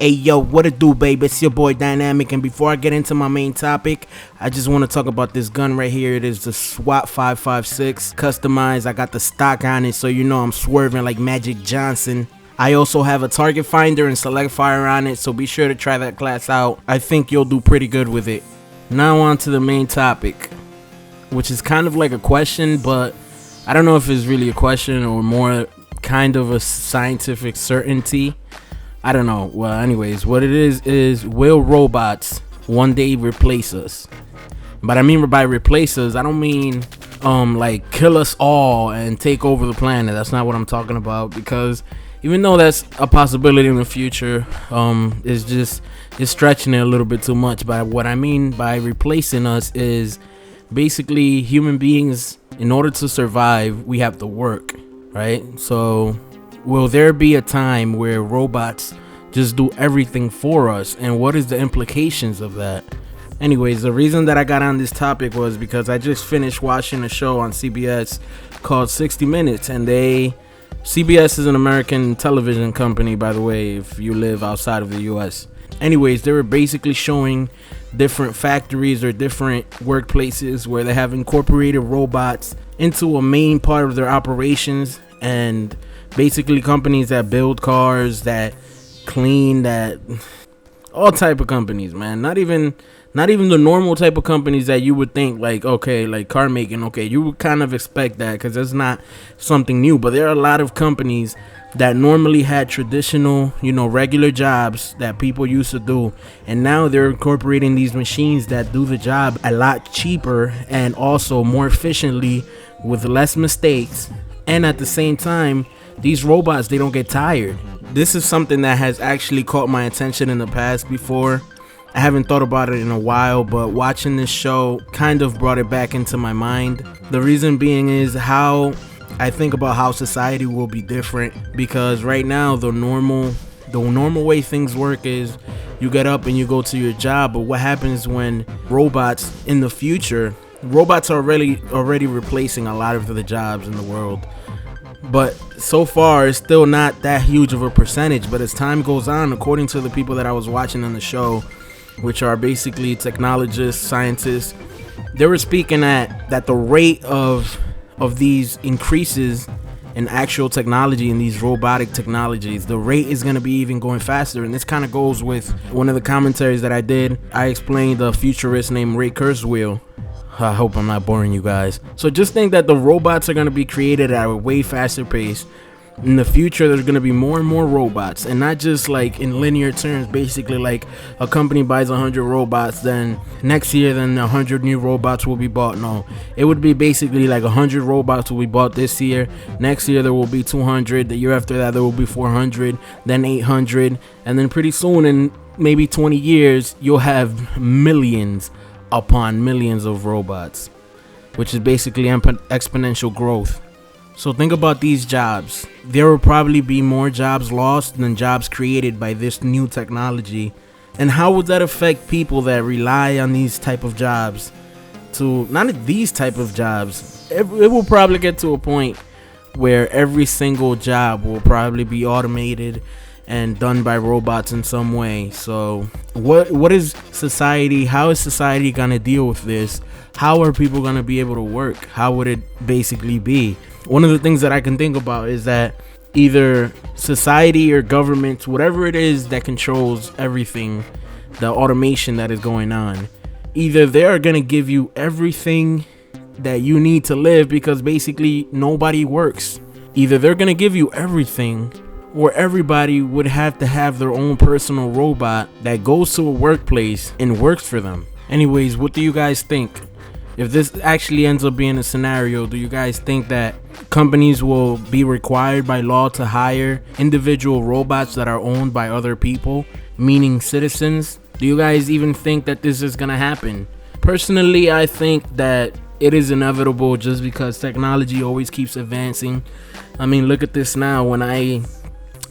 Hey yo, what it do, babe? It's your boy Dynamic, and before I get into my main topic, I just want to talk about this gun right here. It is the SWAT 556 customized. I got the stock on it, so you know I'm swerving like Magic Johnson. I also have a target finder and select fire on it, so be sure to try that class out. I think you'll do pretty good with it. Now on to the main topic, which is kind of like a question, but I don't know if it's really a question or more kind of a scientific certainty. I don't know. Well, anyways, what it is will robots one day replace us? But I mean by replace us, I don't mean like kill us all and take over the planet. That's not what I'm talking about, because even though that's a possibility in the future, it's stretching it a little bit too much. But what I mean by replacing us is basically human beings, in order to survive, we have to work, right? So will there be a time where robots just do everything for us, and what is the implications of that? Anyways, the reason that I got on this topic was because I just finished watching a show on CBS called 60 Minutes, and CBS is an American television company, by the way, if you live outside of the US. Anyways, they were basically showing different factories or different workplaces where they have incorporated robots into a main part of their operations, and basically companies that build cars, that clean, that all type of companies, man. Not even the normal type of companies that you would think, like, okay, like car making, okay, you would kind of expect that because it's not something new. But there are a lot of companies that normally had traditional, regular jobs that people used to do, and now they're incorporating these machines that do the job a lot cheaper and also more efficiently with less mistakes. And at the same time, these robots, they don't get tired. This is something that has actually caught my attention in the past before. I haven't thought about it in a while, but watching this show kind of brought it back into my mind. The reason being is how I think about how society will be different, because right now the normal way things work is you get up and you go to your job. But what happens when robots in the future, robots are already replacing a lot of the jobs in the world, but so far it's still not that huge of a percentage. But as time goes on, according to the people that I was watching on the show, which are basically technologists, scientists, they were speaking that the rate of these increases in actual technology and these robotic technologies, the rate is going to be even going faster. And this kind of goes with one of the commentaries that I did. I explained a futurist named Ray Kurzweil. I hope I'm not boring you guys. So just think that the robots are going to be created at a way faster pace. In the future, there's going to be more and more robots, and not just like in linear terms, basically like a company buys 100 robots, then next year then 100 new robots will be bought. No, it would be basically like 100 robots will be bought this year, next year there will be 200, the year after that there will be 400, then 800, and then pretty soon, in maybe 20 years, you'll have millions upon millions of robots, which is basically exponential growth. So think about these jobs. There will probably be more jobs lost than jobs created by this new technology. And how would that affect people that rely on these type of jobs? Not these type of jobs. It will probably get to a point where every single job will probably be automated and done by robots in some way. So what is society? How is society gonna deal with this? How are people gonna be able to work? How would it basically be? One of the things that I can think about is that either society or government, whatever it is that controls everything, the automation that is going on, either they are gonna give you everything that you need to live, because basically nobody works. Either they're gonna give you everything, or everybody would have to have their own personal robot that goes to a workplace and works for them. Anyways, what do you guys think? If this actually ends up being a scenario, do you guys think that companies will be required by law to hire individual robots that are owned by other people, meaning citizens? Do you guys even think that this is gonna happen? Personally, I think that it is inevitable, just because technology always keeps advancing. I mean, look at this now. When I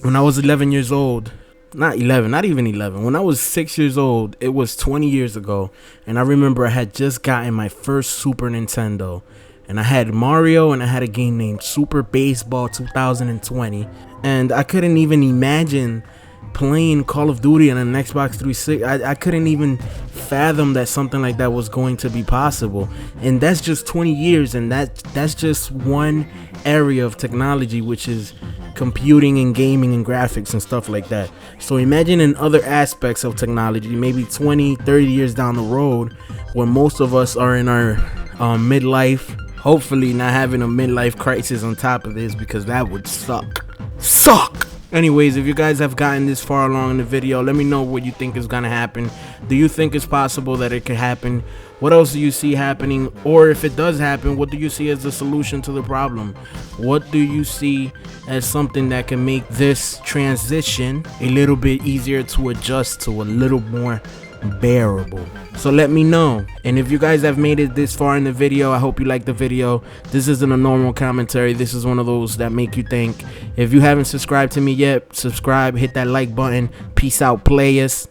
was 11 years old, not even 11, when I was 6 years old, it was 20 years ago, and I remember I had just gotten my first Super Nintendo, and I had Mario, and I had a game named Super Baseball 2020, and I couldn't even imagine playing Call of Duty on an Xbox 360. I couldn't even fathom that something like that was going to be possible. And that's just 20 years, and that's just one area of technology, which is computing and gaming and graphics and stuff like that. So imagine in other aspects of technology, maybe 20-30 years down the road, when most of us are in our midlife, hopefully not having a midlife crisis on top of this, because that would suck. Anyways, if you guys have gotten this far along in the video, let me know what you think is gonna happen. Do you think it's possible that it could happen? What else do you see happening? Or if it does happen, what do you see as the solution to the problem? What do you see as something that can make this transition a little bit easier to adjust to, a little more bearable? So let me know. And if you guys have made it this far in the video, I hope you like the video. This isn't a normal commentary. This is one of those that make you think. If you haven't subscribed to me yet, subscribe, hit that like button. Peace out, players.